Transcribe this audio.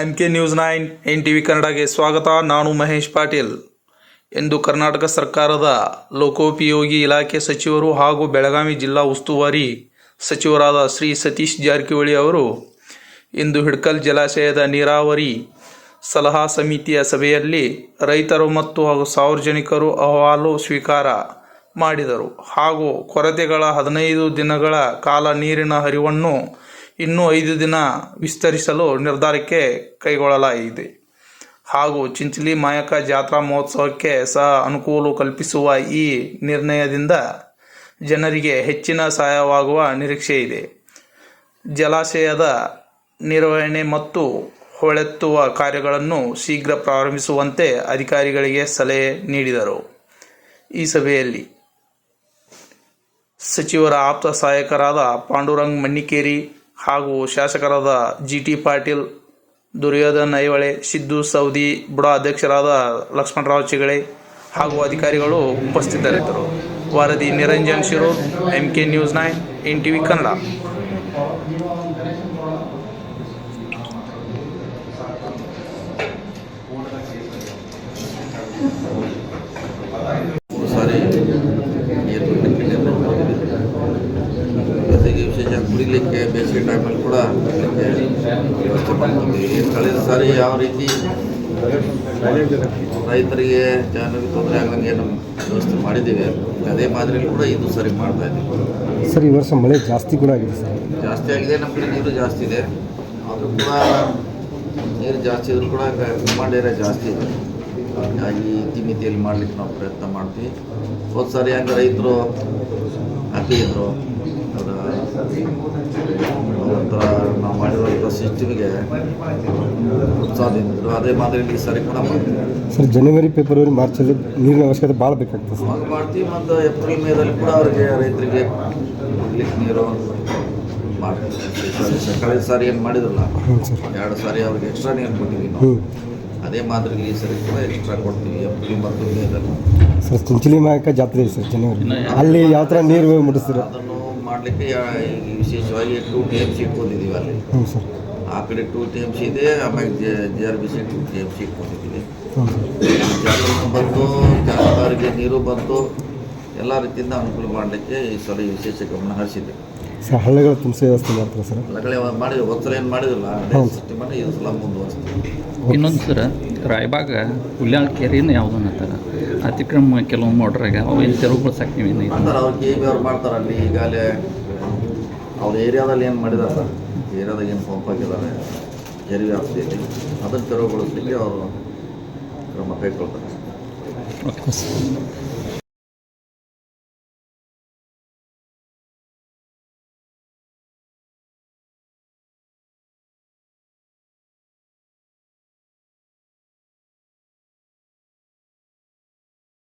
MK news 9 NTV ಕನ್ನಡಗೆ ಸ್ವಾಗತ. ನಾನು ಮಹೇಶ್ ಪಾಟೀಲ್. ಇಂದು ಕರ್ನಾಟಕ ಸರ್ಕಾರದ ಲೋಕೋಪಯೋಗಿ ಇಲಾಖೆ ಸಚಿವರು ಹಾಗೂ ಬೆಳಗಾವಿ ಜಿಲ್ಲಾ ಉಸ್ತುವಾರಿ ಸಚಿವರಾದ ಶ್ರೀ ಸತೀಶ್ ಜಾರಕಿಹೊಳಿ ಅವರು ಇಂದು ಹಿಡಕಲ್ ಜಲಾಶಯದ ನೀರಾವರಿ ಸಲಹಾ ಸಮಿತಿಯ ಸಭೆಯಲ್ಲಿ ರೈತರು ಮತ್ತು ಸಾರ್ವಜನಿಕರು ಅಹವಾಲು ಸ್ವೀಕಾರ ಮಾಡಿದರು. ಹಾಗೂ ಕೊರತೆಗಳ 15 ದಿನಗಳ ಕಾಲ ನೀರಿನ ಹರಿವನ್ನು ಇನ್ನೂ 5 ದಿನ ವಿಸ್ತರಿಸಲು ನಿರ್ಧಾರಕ್ಕೆ ಕೈಗೊಳ್ಳಲಾಗಿದೆ. ಹಾಗೂ ಚಿಂಚಲಿ ಮಾಯಕ ಜಾತ್ರಾ ಮಹೋತ್ಸವಕ್ಕೆ ಸಹ ಅನುಕೂಲ ಕಲ್ಪಿಸುವ ಈ ನಿರ್ಣಯದಿಂದ ಜನರಿಗೆ ಹೆಚ್ಚಿನ ಸಹಾಯವಾಗುವ ನಿರೀಕ್ಷೆ ಇದೆ. ಜಲಾಶಯದ ನಿರ್ವಹಣೆ ಮತ್ತು ಹೂಳೆತ್ತುವ ಕಾರ್ಯಗಳನ್ನು ಶೀಘ್ರ ಪ್ರಾರಂಭಿಸುವಂತೆ ಅಧಿಕಾರಿಗಳಿಗೆ ಸಲಹೆ ನೀಡಿದರು. ಈ ಸಭೆಯಲ್ಲಿ ಸಚಿವರ ಆಪ್ತ ಸಹಾಯಕರಾದ ಪಾಂಡುರಂಗ್ ಮನ್ನಿಕೇರಿ ಹಾಗೂ ಶಾಸಕರಾದ GT ಪಾಟೀಲ್, ದುರ್ಯೋಧನ್ ಐಹೊಳೆ, ಸಿದ್ದು ಸೌದಿ, ಬುಡಾ ಅಧ್ಯಕ್ಷರಾದ ಲಕ್ಷ್ಮಣರಾವ್ ಚಿಗಳೆ ಹಾಗೂ ಅಧಿಕಾರಿಗಳು ಉಪಸ್ಥಿತರಿದ್ದರು. ವರದಿ Niranjan Shirur, MK news 9 NTV Kannada. ವಿಶೇಷ ಕುಡಿಲಿಕ್ಕೆ ಬೇಸಿಗೆ ಟೈಮಲ್ಲಿ ಕೂಡ ವ್ಯವಸ್ಥೆ ಮಾಡ್ತಿದ್ದೀವಿ. ಕಳೆದ ಸಾರಿ ಯಾವ ರೀತಿ ರೈತರಿಗೆ ಜನರಿಗೆ ತೊಂದರೆ ಆಗಂಗೆ ನಮ್ಮ ವ್ಯವಸ್ಥೆ ಮಾಡಿದ್ದೀವಿ, ಅದೇ ಮಾದರಿಯಲ್ಲಿ ಕೂಡ ಇದು ಸರಿ ಮಾಡ್ತಾ ಇದ್ದೀವಿ. ಸರ್, ಈ ವರ್ಷ ಮಳೆ ಜಾಸ್ತಿ ಕೂಡ ಆಗಿದೆ ಸರ್. ಜಾಸ್ತಿ ಆಗಿದೆ, ನಮ್ಮ ಕಡೆ ನೀರು ಜಾಸ್ತಿ ಇದೆ. ಆದರೂ ಕೂಡ ನೀರು ಜಾಸ್ತಿ ಇದ್ರೂ ಕೂಡ ಡಿಮಾಂಡ್ ಏರಿಯಾ ಜಾಸ್ತಿ ಇದೆ. ಹಾಗಾಗಿ ಇತಿಮಿತಿಯಲ್ಲಿ ಮಾಡಲಿಕ್ಕೆ ನಾವು ಪ್ರಯತ್ನ ಮಾಡ್ತೀವಿ. ಹೋದ ಸಾರಿ ಹಂಗೆ ರೈತರು ಹ್ಯಾಪಿ ಇದ್ದರು. ಒಂಥರ ನಾವು ಮಾಡಿರುವಂಥ ಸಿಸ್ಟಮಿಗೆ ಉತ್ಸಾಹದಿಂದಿದ್ರು. ಅದೇ ಮಾದರಿಯಲ್ಲಿ ಈ ಸಾರಿ ಕೂಡ ಮಾಡ್ತೀವಿ ಸರ್. ಜನವರಿ, ಫೆಬ್ರವರಿ, ಮಾರ್ಚಲ್ಲಿ ನೀರಿನ ಅವಶ್ಯಕತೆ ಭಾಳ ಬೇಕಾಗ್ತದೆ ಸರ್. ಅದು ಮಾಡ್ತೀವಿ. ಮತ್ತು ಏಪ್ರಿಲ್ ಮೇದಲ್ಲಿ ಕೂಡ ಅವರಿಗೆ ರೈತರಿಗೆ ಕುಡಿಲಿಕ್ಕೆ ನೀರು ಮಾಡ್ತೀವಿ. ಕಳೆದ ಸಾರಿ ಏನು ಮಾಡಿದ್ರಲ್ಲ, 2 ಸಾರಿ ಅವ್ರಿಗೆ ಎಕ್ಸ್ಟ್ರಾ ನೀರು ಕೊಟ್ಟಿದ್ದೀವಿ ನಾವು. ಅದೇ ಮಾದರಿಯಲ್ಲಿ ಈ ಸರಿ ಕೂಡ ಎಕ್ಸ್ಟ್ರಾ ಕೊಡ್ತೀವಿ ಏಪ್ರಿಲ್ ಮತ್ತು ಮೇದಲ್ಲಿ. ಸರ್, ಚಿಂಚಲಿ ಮಾಯಕ ಜಾತ್ರೆ ಇದೆ ಸರ್ ಜನವರಿ, ಅಲ್ಲಿ ಯಾವ ಥರ ನೀರು ಮುಟ್ಟಿಸ್ತೀರ? ಅದನ್ನು ಮಾಡಲಿಕ್ಕೆ ಈಗ ವಿಶೇಷವಾಗಿ 2 TMC ಇಟ್ಕೊಂಡಿದ್ದೀವಿ ಅಲ್ಲಿ. ಸರ್, ಆ ಕಡೆ 2 TMC ಇದೆ, ಆಮೇಲೆ JRBC 2 TMC ಇಟ್ಕೊಂಡಿದ್ದೀವಿ. ಜಾತ್ರೆನೂ ಬಂತು, ಜಾನುವಾರಿಗೆ ನೀರು ಬಂತು, ಎಲ್ಲ ರೀತಿಯಿಂದ ಅನುಕೂಲ ಮಾಡಲಿಕ್ಕೆ ಈ ಸಲ ವಿಶೇಷ ಗಮನ ಹರಿಸಿದೆ. ಸರ್, ಹಳ್ಳಿಗಳ ತುಂಬಿಸಿ ವ್ಯವಸ್ಥೆ ಮಾಡ್ತಾರೆ ಸರ್. ಹಳ್ಳಗಳೇ ಮಾಡಿದ್ವಿ, ಒಂದ್ಸಲ ಏನು ಮಾಡಿದ್ರಲ್ಲ ಸಿಸ್ಟಮ್ ಮಾಡಿ ಇದು ಸಲ ಮುಂದುವರಿಸ್ತೀವಿ. ಇನ್ನೊಂದು ಸರ ರಾಯಬಾಗ ಹುಲ್ಯಾಳ ಕೆರೆಯನ್ನು ಯಾವುದೋ ಅಂತಾರೆ ಅತಿಕ್ರಮ ಕೆಲವೊಂದು ನೋಡ್ರಾಗ ಅವು ಏನು ತೆರವುಗಳು ಸಾಕ್ತೀವಿ ಮಾಡ್ತಾರೆ. ಅವ್ರು KEB ಅವ್ರು ಮಾಡ್ತಾರೆ ಅಲ್ಲಿ. ಈಗಾಗಲೇ ಅವ್ರ ಏರಿಯಾದಲ್ಲಿ ಏನು ಮಾಡಿದಾರ, ಏರಿಯಾದಾಗ ಏನು ಪಂಪ್ ಹಾಕಿದ್ದಾರೆ ಕೆರೆ ವ್ಯಾಪ್ತಿಯಲ್ಲಿ, ಅದನ್ನು ತೆರವುಗೊಳಿಸಲಿಕ್ಕೆ ಅವರು ಕ್ರಮ ಕೈಗೊಳ್ತಾರೆ. ಓಕೆ.